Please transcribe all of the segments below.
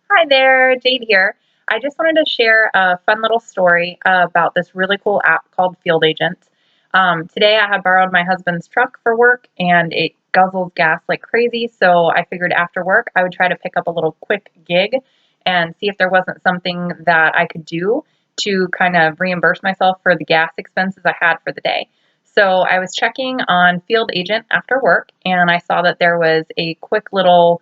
Hi there, Jade here. I just wanted to share a fun little story about this really cool app called Field Agent. Today I had borrowed my husband's truck for work and it guzzles gas like crazy, so I figured after work I would try to pick up a little quick gig and see if there wasn't something that I could do to kind of reimburse myself for the gas expenses I had for the day. So I was checking on Field Agent after work and I saw that there was a quick little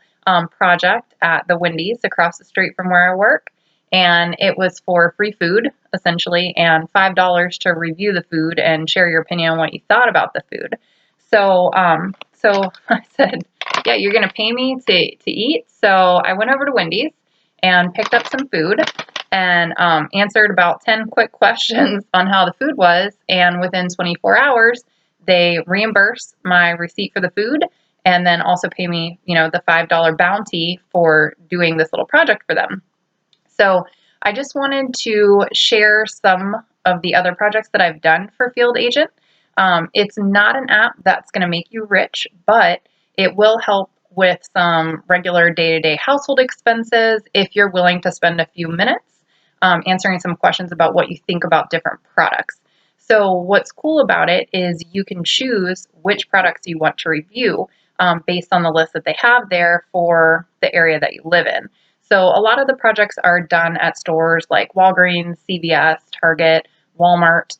project at the Wendy's across the street from where I work. And it was for free food, essentially, and $5 to review the food and share your opinion on what you thought about the food. So I said, yeah, you're going to pay me to eat. So I went over to Wendy's and picked up some food and answered about 10 quick questions on how the food was. And within 24 hours, they reimbursed my receipt for the food and then also pay me, the $5 bounty for doing this little project for them. So I just wanted to share some of the other projects that I've done for Field Agent. It's not an app that's going to make you rich, but it will help with some regular day-to-day household expenses if you're willing to spend a few minutes answering some questions about what you think about different products. So what's cool about it is you can choose which products you want to review based on the list that they have there for the area that you live in. So a lot of the projects are done at stores like Walgreens, CVS, Target, Walmart,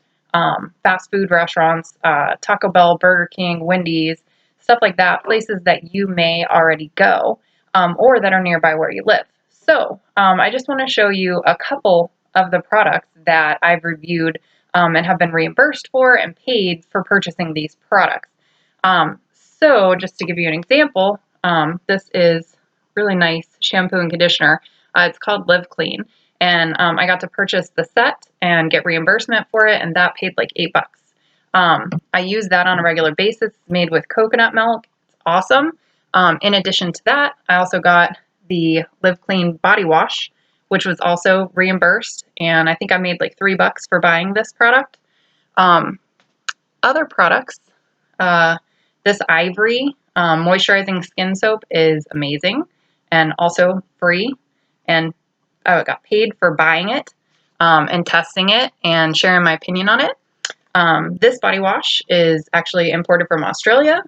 fast food restaurants, Taco Bell, Burger King, Wendy's, stuff like that, places that you may already go or that are nearby where you live. So I just want to show you a couple of the products that I've reviewed and have been reimbursed for and paid for purchasing these products. So just to give you an example, this is really nice shampoo and conditioner. It's called Live Clean, and I got to purchase the set and get reimbursement for it, and that paid like $8. I use that on a regular basis. It's made with coconut milk. It's awesome. In addition to that, I also got the Live Clean body wash, which was also reimbursed, and I think I made like $3 for buying this product. Other products, this Ivory moisturizing skin soap is amazing and also free, and I got paid for buying it and testing it and sharing my opinion on it. This body wash is actually imported from Australia.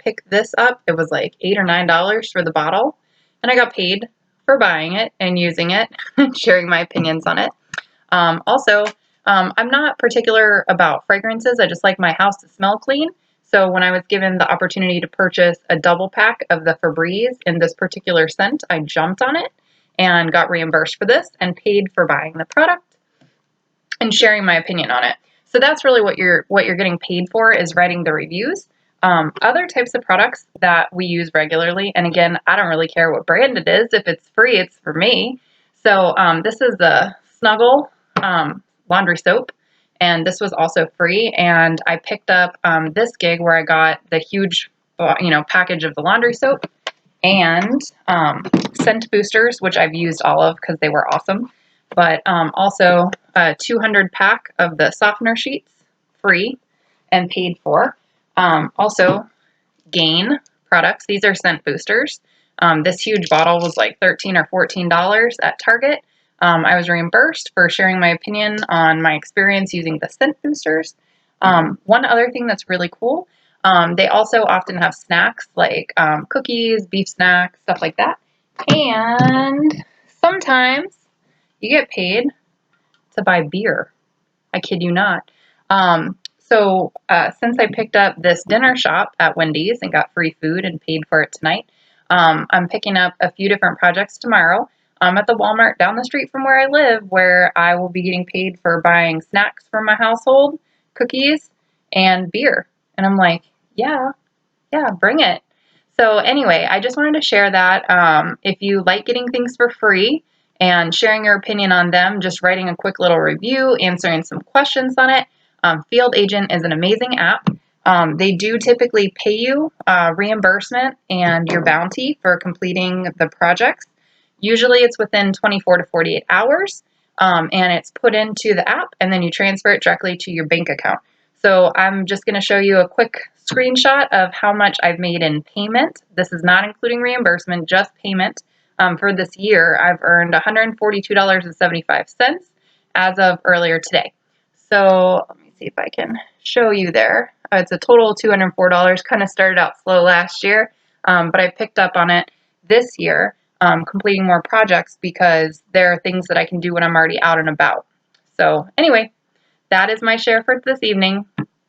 Picked this up. It was like $8 or $9 for the bottle, and I got paid for buying it and using it and sharing my opinions on it. I'm not particular about fragrances. I just like my house to smell clean. So when I was given the opportunity to purchase a double pack of the Febreze in this particular scent, I jumped on it and got reimbursed for this and paid for buying the product and sharing my opinion on it. So that's really what you're getting paid for, is writing the reviews. Other types of products that we use regularly, and again, I don't really care what brand it is. If it's free, it's for me. So this is the Snuggle laundry soap, and this was also free. And I picked up this gig where I got the huge, package of the laundry soap and scent boosters, which I've used all of because they were awesome. But also a 200 pack of the softener sheets, free and paid for. Also, Gain products. These are scent boosters. This huge bottle was like $13 or $14 at Target. I was reimbursed for sharing my opinion on my experience using the scent boosters. One other thing that's really cool, they also often have snacks like cookies, beef snacks, stuff like that. And sometimes you get paid to buy beer. I kid you not. Since I picked up this dinner shop at Wendy's and got free food and paid for it tonight, I'm picking up a few different projects tomorrow. I'm at the Walmart down the street from where I live, where I will be getting paid for buying snacks for my household, cookies, and beer. And I'm like, yeah, bring it. So anyway, I just wanted to share that. If you like getting things for free and sharing your opinion on them, just writing a quick little review, answering some questions on it, Field Agent is an amazing app. They do typically pay you reimbursement and your bounty for completing the projects. Usually it's within 24 to 48 hours, and it's put into the app, and then you transfer it directly to your bank account. So I'm just going to show you a quick screenshot of how much I've made in payment. This is not including reimbursement, just payment For this year, I've earned $142.75 as of earlier today. So let me see if I can show you there. It's a total of $204. Kind of started out slow last year, but I picked up on it this year, completing more projects because there are things that I can do when I'm already out and about. So anyway, that is my share for this evening.